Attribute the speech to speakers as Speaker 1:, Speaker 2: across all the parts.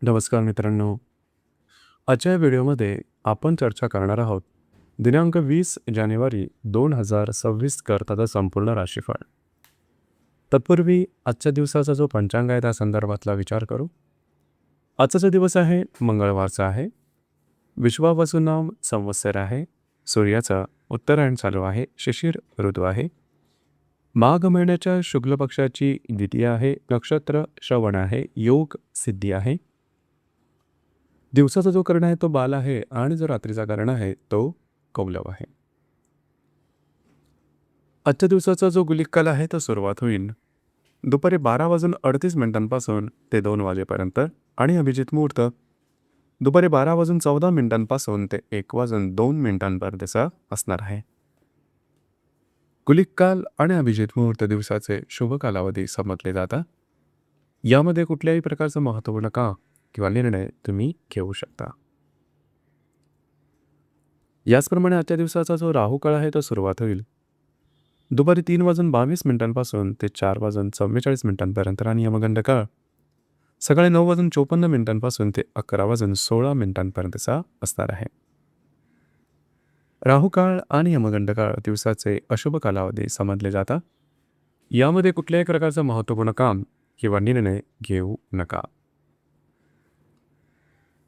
Speaker 1: नमस्कार मित्रांनो. आजच्या या व्हिडिओमध्ये आपण चर्चा करणार आहोत दिनांक 20 जानेवारी 2026 करताचा संपूर्ण राशीफळ. तत्पूर्वी आजच्या दिवसाचा जो पंचांग आहे त्या संदर्भातला विचार करू. आजचा जो दिवस आहे मंगळवारचा आहे. विश्वावसु नाम संवत्सर आहे. सूर्याचा उत्तरायण चालू आहे. शिशिर ऋतू आहे. माघ महिन्याच्या शुक्ल पक्षाची द्वितीय आहे. नक्षत्र श्रवण आहे. योग सिद्धी आहे. दिवसाचा जो कर्ण आहे तो बाल आहे आणि जो रात्रीचा कर्ण आहे तो कौलव आहे. आजच्या दिवसाचा जो गुलिक काल आहे तो सुरुवात होईल दुपारी 12:38 ते 2 वाजेपर्यंत आणि अभिजित मुहूर्त दुपारी 12:14 ते 1:02 असणार आहे. गुलिक काल आणि अभिजित मुहूर्त दिवसाचे शुभ कालावधी समजले जातात. यामध्ये कुठल्याही प्रकारचं महत्त्वपूर्ण काम किंवा निर्णय तुम्ही घेऊ शकता. याचप्रमाणे आजच्या दिवसाचा जो राहू काळ आहे तो सुरुवात होईल दुपारी 3:22 ते 4:44 आणि यमगंड काळ सकाळी 9:54 ते 11:16 असणार आहे. राहू काळ आणि यमगंड काळ दिवसाचे अशुभ कालावधी समजले जातात. यामध्ये कुठल्याही प्रकारचं महत्त्वपूर्ण काम किंवा निर्णय घेऊ नका.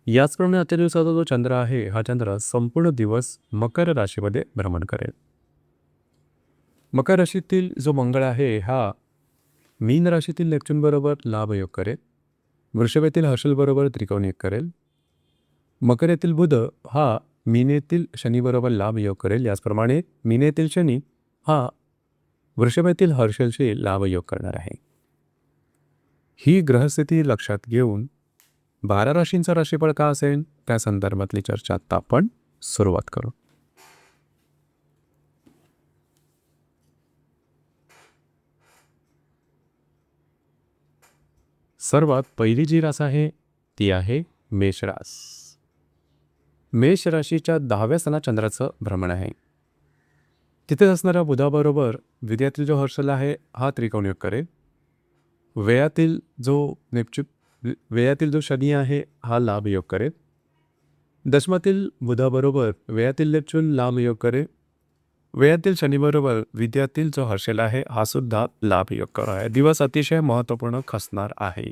Speaker 1: याचप्रमाणे आजच्या दिवसाचा जो चंद्र आहे हा चंद्र संपूर्ण दिवस मकर राशीमध्ये भ्रमण करेल. मकर राशीतील जो मंगळ आहे हा मीन राशीतील नेपच्यून बरोबर लाभयोग करेल. वृषभ येथील हर्षल बरोबर त्रिकोण करेल. मकर येथील बुध हा मीनेतील शनी बरोबर लाभयोग करेल. याचप्रमाणे मीनेतील शनी हा वृषभ येथील हर्षलशी लाभयोग करणार आहे. ही ग्रहस्थिती लक्षात घेऊन 12 राशींचा राशीफळ का असेल त्या संदर्भातली चर्चा आता आपण सुरुवात करू. सर्वात पहिली जी रास आहे ती आहे मेष रास. मेष राशीच्या 10व्या स्थानात चंद्राचं भ्रमण आहे. तिथे असणाऱ्या बुधाबरोबर विद्यातील जो हर्षल आहे हा त्रिकोण करेल. व्ययातील जो शनी आहे हा लाभयोग करेल. दशमातील बुधाबरोबर व्ययातील नेपच्यून लाभयोग करेल. व्ययातील शनीबरोबर विद्यातील जो हर्षल आहे हा सुद्धा लाभयोग कर आहे. दिवस अतिशय महत्त्वपूर्ण असणार आहे.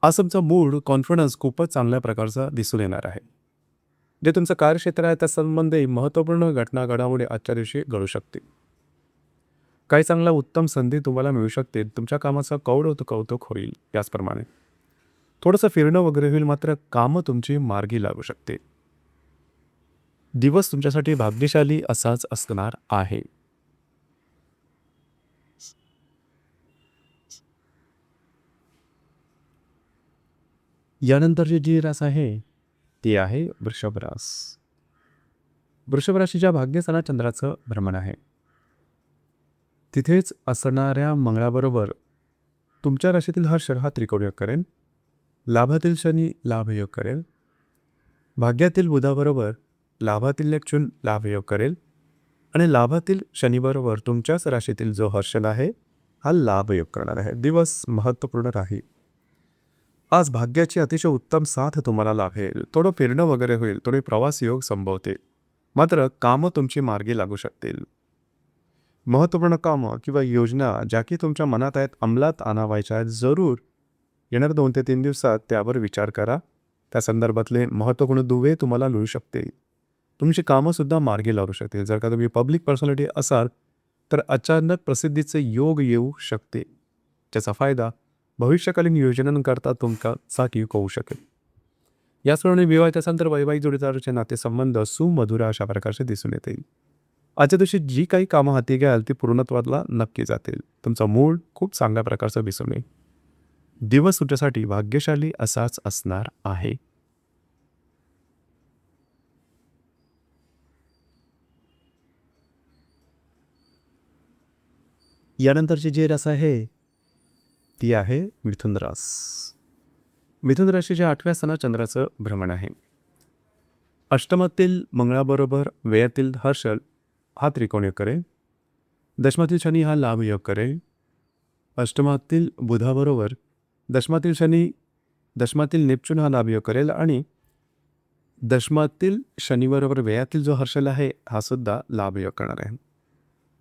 Speaker 1: आज तुमचा मूड कॉन्फिडन्स खूपच चांगल्या प्रकारचा दिसून येणार आहे. जे तुमचं कार्यक्षेत्र आहे त्या संबंधी महत्त्वपूर्ण घटना घडामोडी आजच्या दिवशी घडू शकते. काही चांगला उत्तम संधी तुम्हाला मिळू शकते. तुमच्या कामाचा कौतुक होईल. याचप्रमाणे थोडंसं फिरणं वगैरे होईल, मात्र कामं तुमची मार्गी लागू शकते. दिवस तुमच्यासाठी भाग्यशाली असाच असणार आहे. यानंतरची जी रास आहे ती आहे वृषभ रास. वृषभ राशीच्या भाग्यस्थानात चंद्राचं भ्रमण आहे. तिथेच असणाऱ्या मंगळाबरोबर तुमच्या राशीतील हर्षल हा त्रिकोण योग करेल. लाभातील शनी लाभयोग करेल. भाग्यातील बुधाबरोबर लाभातील नेपच्यून लाभयोग करेल आणि लाभातील शनीबरोबर तुमच्याच राशीतील जो हर्षल आहे हा लाभयोग करणार आहे. दिवस महत्त्वपूर्ण राहील. आज भाग्याची अतिशय उत्तम साथ तुम्हाला लाभेल. थोडं फिरणं वगैरे होईल, थोडे प्रवास योग संभवते, मात्र कामं तुमची मार्गी लागू शकतील. महत्त्वपूर्ण कामं किंवा योजना ज्या की तुमच्या मनात आहेत अंमलात आणावायच्या आहेत, जरूर येणार 2 ते 3 दिवसात त्यावर विचार करा. त्या संदर्भातले महत्त्वपूर्ण दुवे तुम्हाला मिळू शकतील. तुमची कामंसुद्धा मार्गी लागू शकतील. जर का तुम्ही पब्लिक पर्सनॅलिटी असाल तर अचानक प्रसिद्धीचे योग येऊ शकते, ज्याचा फायदा भविष्यकालीन योजनांकरता तुमच्यासाठी होऊ शकेल. याचप्रमाणे विवाहित असाल तर वैवाहिक जोडीदाराचे नातेसंबंध सुमधुर अशा प्रकारचे दिसून येतील. आजच्या दिवशी जी काही कामं हाती घ्याल ती पूर्णत्वाला नक्की जातील. तुमचा मूड खूप चांगल्या प्रकारचा दिसून येईल. दिवस तुमच्यासाठी भाग्यशाली असाच असणार आहे. यानंतरची जी रास आहे ती आहे मिथुन रास. मिथुन राशीच्या 8व्या स्थानात चंद्राचं भ्रमण आहे. अष्टमातील मंगळाबरोबर व्ययातील हर्षल हा त्रिकोण योग करेल. दशमातील शनी हा लाभयोग करेल. अष्टमातील बुधाबरोबर दशमातील शनी दशमातील नेपच्यून हा लाभयोग करेल आणि दशमातील शनिबरोबर व्ययातील जो हर्षल आहे हा सुद्धा लाभयोग करणार आहे.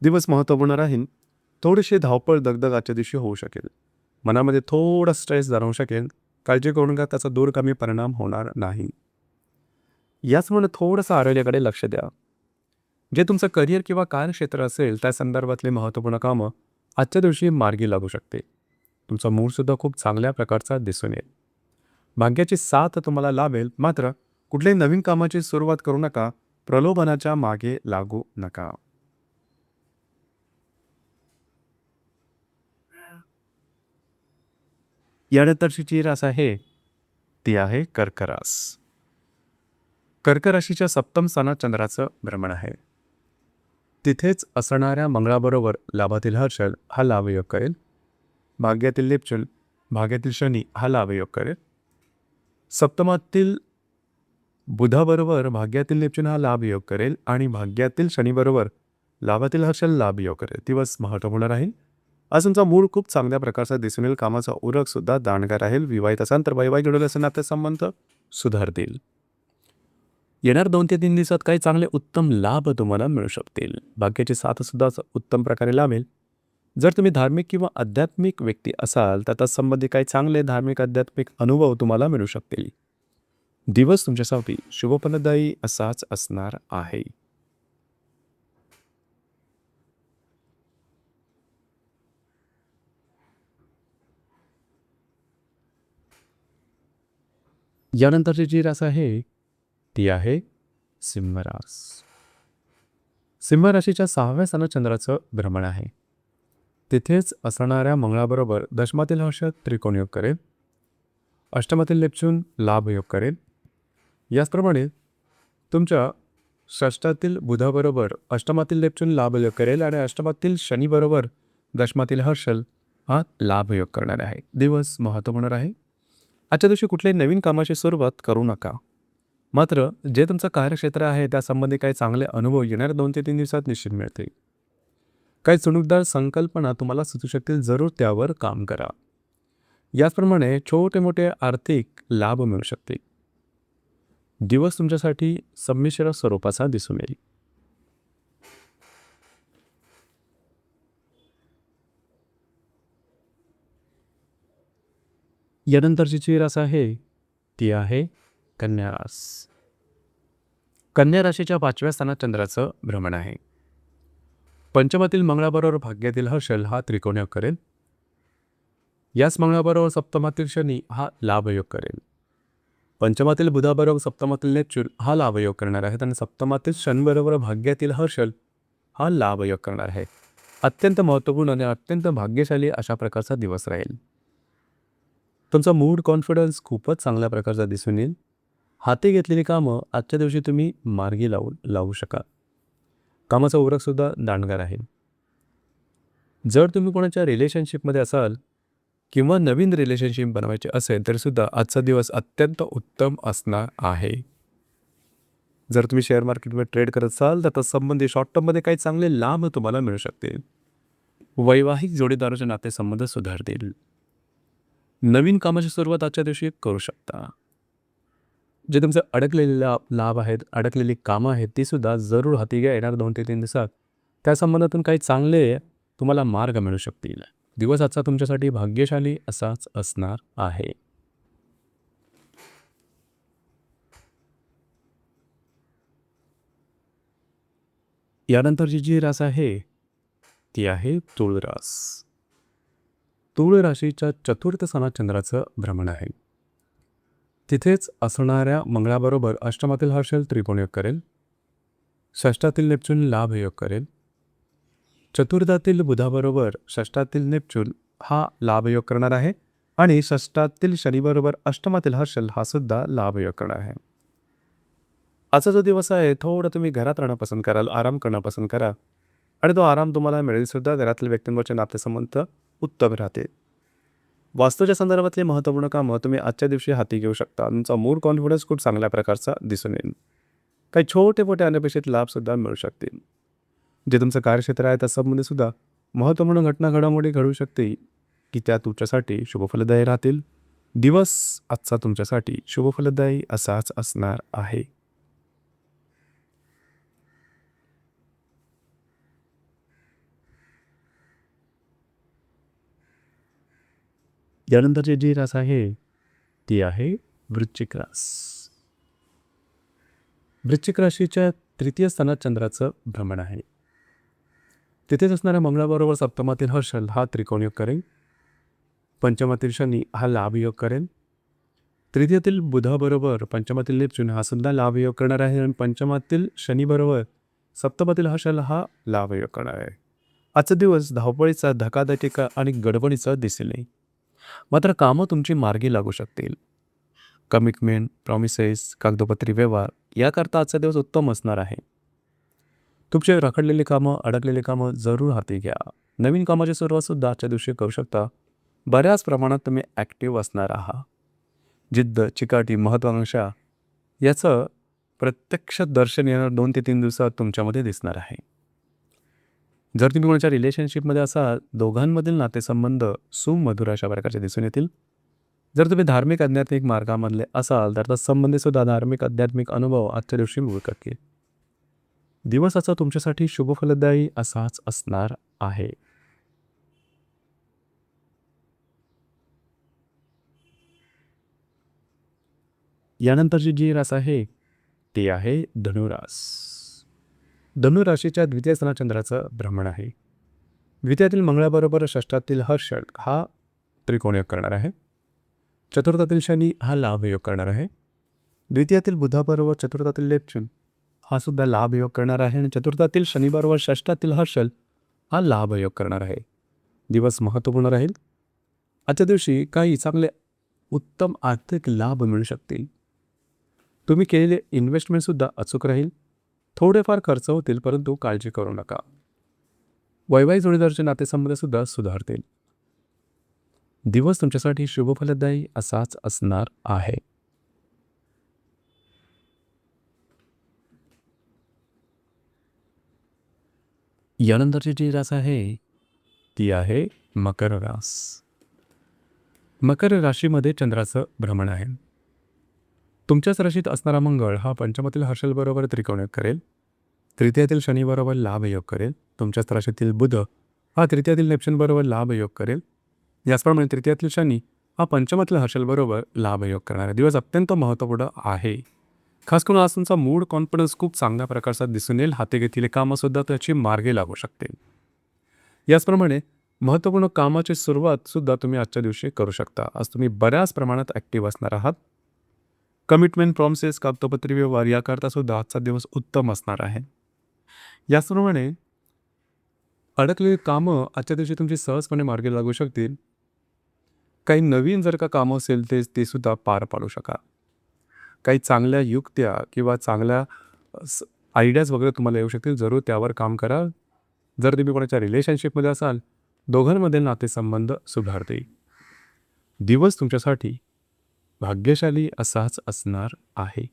Speaker 1: दिवस महत्त्वपूर्ण राहील. थोडीशी धावपळ दगदग आजच्या दिवशी होऊ शकेल. मनामध्ये थोडा स्ट्रेस जाणवू शकेल. काळजी करू नका, त्याचा दूरगामी परिणाम होणार नाही. याचमुळे थोडंसं आरोग्याकडे लक्ष द्या. जे तुमचं करिअर किंवा कार्यक्षेत्र असेल त्या संदर्भातले महत्त्वपूर्ण कामं आजच्या दिवशी मार्गी लागू शकते. तुमचा मूडसुद्धा खूप चांगल्या प्रकारचा दिसून येईल. भाग्याची साथ तुम्हाला लाभेल. मात्र कुठल्याही नवीन कामाची सुरुवात करू नका. प्रलोभनाच्या मागे लागू नका. यानंतरची जी रास आहे ती आहे कर्क रास. कर्क राशीच्या सप्तम स्थानात चंद्राचं भ्रमण आहे. तिथेच असणाऱ्या मंगळाबरोबर लाभातील हर्षल हा लाभयोग करेल. भाग्यातील नेपच्यून, भाग्यातील शनी हा लाभयोग करेल. सप्तमातील बुधाबरोबर भाग्यातील नेपच्यून हा लाभयोग करेल आणि भाग्यातील शनीबरोबर लाभातील हर्षल लाभयोग करेल. दिवस महत्त्वपूर्ण राहील. आज तुमचा मूड खूप चांगल्या प्रकारचा दिसून येईल. कामाचा उरक सुद्धा दांडगा राहील. विवाहित असाल तर वैवाहिक जोडले असेल नातेसंबंध सुधारतील. येणार 2 ते 3 दिवसात काही चांगले उत्तम लाभ तुम्हाला मिळू शकतील. भाग्याची साथ सुद्धा उत्तम प्रकारे लाभेल. जर तुम्ही धार्मिक किंवा आध्यात्मिक व्यक्ती असाल तर त्यासंबंधी काही चांगले धार्मिक आध्यात्मिक अनुभव तुम्हाला मिळू शकतील. दिवस तुमच्यासाठी शुभफलदायी असाच असणार आहे. यानंतरची जी रास आहे ती आहे सिंह रास. सिंह राशीच्या 6व्या स्थानात चंद्राचं भ्रमण आहे. तिथेच असणाऱ्या मंगळाबरोबर दशमातील हर्षल त्रिकोणयोग करेल. अष्टमातील नेपच्यून लाभयोग करेल. याचप्रमाणे तुमच्या षष्ठातील बुधाबरोबर अष्टमातील नेपच्यून लाभयोग करेल आणि अष्टमातील शनीबरोबर दशमातील हर्षल हा लाभयोग करणार आहे. दिवस महत्त्वपूर्ण आहे. आजच्या दिवशी कुठल्याही नवीन कामाची सुरुवात करू नका. मात्र जे तुमचं कार्यक्षेत्र आहे त्यासंबंधी काही चांगले अनुभव येणाऱ्या 2 ते 3 दिवसात निश्चित मिळतील. काही चुणूकदार संकल्पना तुम्हाला सुचू शकतील. जरूर त्यावर काम करा. याचप्रमाणे छोटे मोठे आर्थिक लाभ मिळू शकतील. दिवस तुमच्यासाठी संमिश्र स्वरूपाचा दिसून येईल. यानंतरची जी रास आहे ती आहे कन्या रास. कन्या राशीच्या 5व्या स्थानात चंद्राचं भ्रमण आहे. पंचमातील मंगळाबरोबर भाग्यातील हर्षल हा त्रिकोणयोग करेल. याच मंगळाबरोबर सप्तमातील शनी हा लाभयोग करेल. पंचमातील बुधाबरोबर सप्तमातील नेपच्यून हा लाभयोग करणार आहेत आणि सप्तमातील शनीबरोबर भाग्यातील हर्षल हा लाभयोग करणार आहे. अत्यंत महत्त्वपूर्ण आणि अत्यंत भाग्यशाली अशा प्रकारचा दिवस राहील. तुमचा मूड कॉन्फिडन्स खूपच चांगल्या प्रकारचा दिसून येईल. हाती घेतलेली कामं आजच्या दिवशी तुम्ही मार्गी लावू शकाल. कामाचा उरकसुद्धा दांडगा राहील. जर तुम्ही कोणाच्या रिलेशनशिपमध्ये असाल किंवा नवीन रिलेशनशिप बनवायचे असेल तरी सुद्धा आजचा दिवस अत्यंत उत्तम असणार आहे. जर तुम्ही शेअर मार्केटमध्ये ट्रेड करत असाल तर तत्संबंधी शॉर्ट टर्ममध्ये काही चांगले लाभ तुम्हाला मिळू शकतील. वैवाहिक जोडीदाराचे नातेसंबंध सुधारतील. नवीन कामाची सुरुवात आजच्या दिवशी करू शकता. जे तुमचे अडकलेले लाभ आहेत, अडकलेली कामं आहेत ती सुद्धा जरूर हाती घ्या. येणार 2 ते 3 दिवसात त्या संबंधातून काही चांगले तुम्हाला मार्ग मिळू शकतील. दिवस आजचा तुमच्यासाठी भाग्यशाली असाच असणार आहे. यानंतरची जी रास आहे ती आहे तुळ रास. तुळ राशीच्या 4थ्या स्थानात चंद्राचं भ्रमण आहे. तिथेच असणाऱ्या मंगळाबरोबर अष्टमातील हर्षल त्रिकोणयोग करेल. षष्ठातील नेपच्यून लाभयोग करेल. चतुर्थातील बुधाबरोबर षष्ठातील नेपच्यून हा लाभयोग करणार आहे आणि षष्ठातील शनीबरोबर अष्टमातील हर्षल हा सुद्धा लाभयोग करणार आहे. आजचा जो दिवस आहे थोडं तुम्ही घरात राहणं पसंत कराल, आराम करणं पसंत करा आणि तो आराम तुम्हाला मिळेल सुद्धा. घरातील व्यक्तींवरचे नातेसंबंध उत्तम राहते. वास्तूच्या संदर्भातली महत्त्वपूर्ण कामं तुम्ही आजच्या दिवशी हाती घेऊ शकता. तुमचा मूड कॉन्फिडन्स खूप चांगल्या प्रकारचा दिसून येईल. काही छोटे मोठे अनपेक्षित लाभसुद्धा मिळू शकतील. जे तुमचं कार्यक्षेत्र आहे त्यासंबंधी सुद्धा महत्त्वपूर्ण घटना घडामोडी घडू शकते की त्या तुमच्यासाठी शुभफलदायी राहतील. दिवस आजचा तुमच्यासाठी शुभफलदायी असाच असणार आहे. यानंतरची जी रास आहे ती आहे वृश्चिक रास. वृश्चिक राशीच्या तृतीय स्थानात चंद्राचं भ्रमण आहे. तिथेच असणाऱ्या मंगळाबरोबर सप्तमातील हर्षल हा त्रिकोण योग करेल. पंचमातील शनी हा लाभ योग करेल. तृतीयातील बुधाबरोबर पंचमातील नेपच्यून हा सुद्धा लाभ योग करणार आहे आणि पंचमातील शनीबरोबर सप्तमातील हर्षल हा लाभ योग करणार आहे. आजचा दिवस धावपळीचा, धकाधकीचा आणि गडबडीचा दिसेल नाही. मात्र कामं तुमची मार्गी लागू शकतील. कमिटमेंट, प्रॉमिसेस, कागदोपत्री व्यवहार याकरता आजचा दिवस उत्तम असणार आहे. तुमचे रखडलेली कामं, अडकलेली कामं जरूर हाती घ्या. नवीन कामाची सुरुवातसुद्धा आजच्या दिवशी करू शकता. बऱ्याच प्रमाणात तुम्ही ॲक्टिव्ह असणार आहात. जिद्द, चिकाटी, महत्त्वाकांक्षा याचं प्रत्यक्ष दर्शन येणार 2 ते 3 दिवसात तुमच्यामध्ये दिसणार आहे. जर तुम्ही कोणाच्या रिलेशनशिपमध्ये असाल, दोघांमधील नातेसंबंध सुमधुर अशा प्रकारचे दिसून येतील. जर तुम्ही धार्मिक आध्यात्मिक मार्गामधले असाल तर तत्संबंधीसुद्धा धार्मिक आध्यात्मिक अनुभव आजच्या दिवशी मिळू शकतील. दिवसाचा तुमच्यासाठी शुभफलदायी असाच असणार आहे. यानंतरची जी रास आहे ती आहे धनुरास. धनुराशीच्या द्वितीय स्थानात चंद्राचं भ्रमण आहे. द्वितीयातील मंगळाबरोबर षष्ठातील हर्षल हा त्रिकोण योग करणार आहे. चतुर्थातील शनी हा लाभ योग करणार आहे. द्वितीयातील बुधाबरोबर चतुर्थातील नेपच्यून हा सुद्धा लाभ योग करणार आहे आणि चतुर्थातील शनीबरोबर षष्ठातील हर्षल हा लाभ योग करणार आहे. दिवस महत्त्वपूर्ण राहील. आजच्या दिवशी काही चांगले उत्तम आर्थिक लाभ मिळू शकतील. तुम्ही केलेले इन्व्हेस्टमेंटसुद्धा अचूक राहील. थोडेफार खर्च होतील परंतु काळजी करू नका. वैवाहिक जोडीदाराचे नातेसंबंधसुद्धा सुधारतील. दिवस तुमच्यासाठी शुभफलदायी असाच असणार आहे. यानंतरची जी रास आहे ती आहे मकर रास. मकर राशीमध्ये चंद्राचं भ्रमण आहे. तुमच्याच राशीत असणारा मंगळ हा पंचमातील हर्षलबरोबर त्रिकोण योग करेल. तृतीयातील शनीबरोबर लाभ योग करेल. तुमच्याच राशीतील बुध हा तृतीयातील नेपच्यूनबरोबर लाभ योग करेल. याचप्रमाणे तृतीयातील शनी हा पंचमातील हर्षलबरोबर लाभ योग करणारा दिवस अत्यंत महत्त्वपूर्ण आहे. खास करून आज तुमचा मूड कॉन्फिडन्स खूप चांगल्या प्रकारचा दिसून येईल. हाती घेतलेली कामंसुद्धा त्याची मार्गे लागू शकतील. याचप्रमाणे महत्त्वपूर्ण कामाची सुरुवातसुद्धा तुम्ही आजच्या दिवशी करू शकता. आज तुम्ही बऱ्याच प्रमाणात ॲक्टिव्ह असणार आहात. कमिटमेंट, प्रॉमिसेस, कागदोपत्री व्यवहार याकरता सुद्धा आजचा दिवस उत्तम असणार आहे. याचप्रमाणे अडकलेली कामं आजच्या दिवशी तुमची सहजपणे मार्गी लागू शकतील. काही नवीन जर का कामं असेल ते सुद्धा पार पाडू शकाल. काही चांगल्या युक्त्या किंवा चांगल्या आयडियाज वगैरे तुम्हाला येऊ शकतील. जरूर त्यावर काम करा. जर तुम्ही कोणाच्या रिलेशनशिपमध्ये असाल, दोघांमधील नातेसंबंध सुधारतील. दिवस तुमच्यासाठी भाग्यशाली असाच असणार आहे.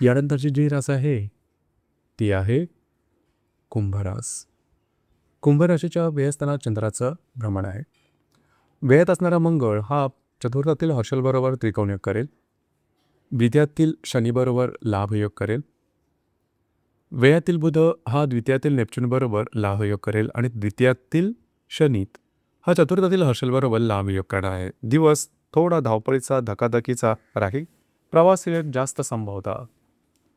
Speaker 1: यानंतरची जी रास आहे ती आहे कुंभरास. कुंभराशीच्या व्ययस्थानात चंद्राचं भ्रमण आहे. व्ययात असणारा मंगळ हा चतुर्थातील हर्षलबरोबर त्रिकोण योग करेल. द्वितीयातील शनीबरोबर लाभ योग करेल. व्ययातील बुध हा द्वितीयातील नेपच्यूनबरोबर लाभ योग करेल आणि द्वितीयातील शनीत हा चतुर्थातील हर्षलबरोबर लाभ योग करणार आहे. दिवस थोडा धावपळीचा, धकाधकीचा राहील. प्रवास जास्त संभवता.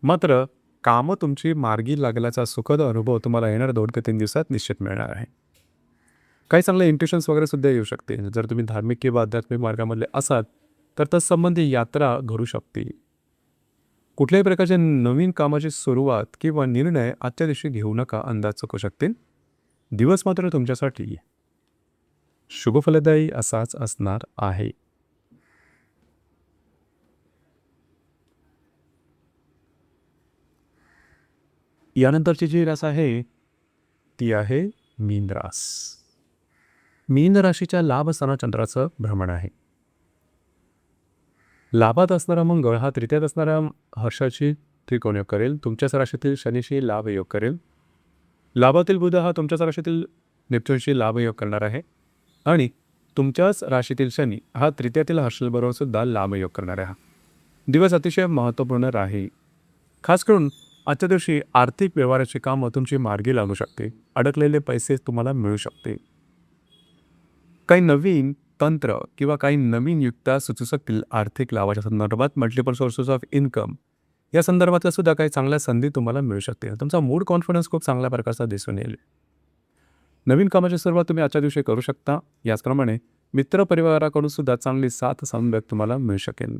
Speaker 1: मात्र कामं तुमची मार्गी लागल्याचा सुखद अनुभव तुम्हाला येणाऱ्या 2 ते 3 दिवसात निश्चित मिळणार आहे. काही चांगले इंट्युशन्स वगैरे सुद्धा येऊ शकते. जर तुम्ही धार्मिक किंवा आध्यात्मिक मार्गामधले असाल तर तत्संबंधी यात्रा घडू शकते. कुठल्याही प्रकारच्या नवीन कामाची सुरुवात किंवा निर्णय आजच्या दिवशी घेऊ नका. अंदाज चुकू शकतील. दिवस मात्र तुमच्यासाठी शुभफलदायी असाच असणार आहे. यानंतरची जी रास आहे ती आहे मीन रास. मीन राशीच्या लाभ स्थानात चंद्राचं भ्रमण आहे. लाभात असणारा मंगळ हा तृतीयात असणाऱ्या हर्षाची त्रिकोण योग करेल. तुमच्याच राशीतील शनीशी लाभ योग करेल. लाभातील बुध हा तुमच्याच राशीतील नेपच्यूनशी लाभयोग करणार आहे आणि तुमच्याच राशीतील शनी हा तृतीयातील हर्षलबरोबर सुद्धा लाभयोग करणार आहे. दिवस अतिशय महत्त्वपूर्ण राहील. खास करून आजच्या दिवशी आर्थिक व्यवहाराची कामं तुमची मार्गी लागू शकते. अडकलेले पैसे तुम्हाला मिळू शकते. काही नवीन तंत्र किंवा काही नवीन युक्त्या सुचू शकतील आर्थिक लाभाच्या संदर्भात. मल्टिपल सोर्सेस ऑफ इन्कम या संदर्भातल्या सुद्धा काही चांगल्या संधी तुम्हाला मिळू शकतील. तुमचा मूड कॉन्फिडन्स खूप चांगल्या प्रकारचा दिसून येईल. नवीन कामाची सुरुवात तुम्ही आजच्या दिवशी करू शकता. याचप्रमाणे मित्रपरिवाराकडून सुद्धा चांगली साथ समवेत तुम्हाला मिळू शकेल.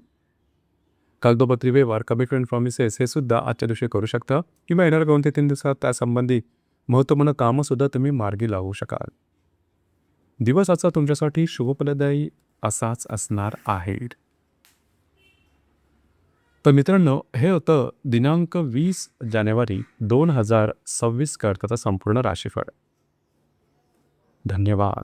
Speaker 1: कागदोपत्री व्यवहार, कमिटमेंट, प्रॉमिसेस हे सुद्धा आजच्या दिवशी करू शकता किंवा येणाऱ्या 2 ते 3 दिवसात त्यासंबंधी महत्त्वपूर्ण कामंसुद्धा तुम्ही मार्गी लावू शकाल. दिवस आजचा तुमच्यासाठी शुभफलदायी असाच असणार आहे. तर मित्रांनो, हे होतं दिनांक 20 जानेवारी 2026 करताचा संपूर्ण राशीफळ. धन्यवाद.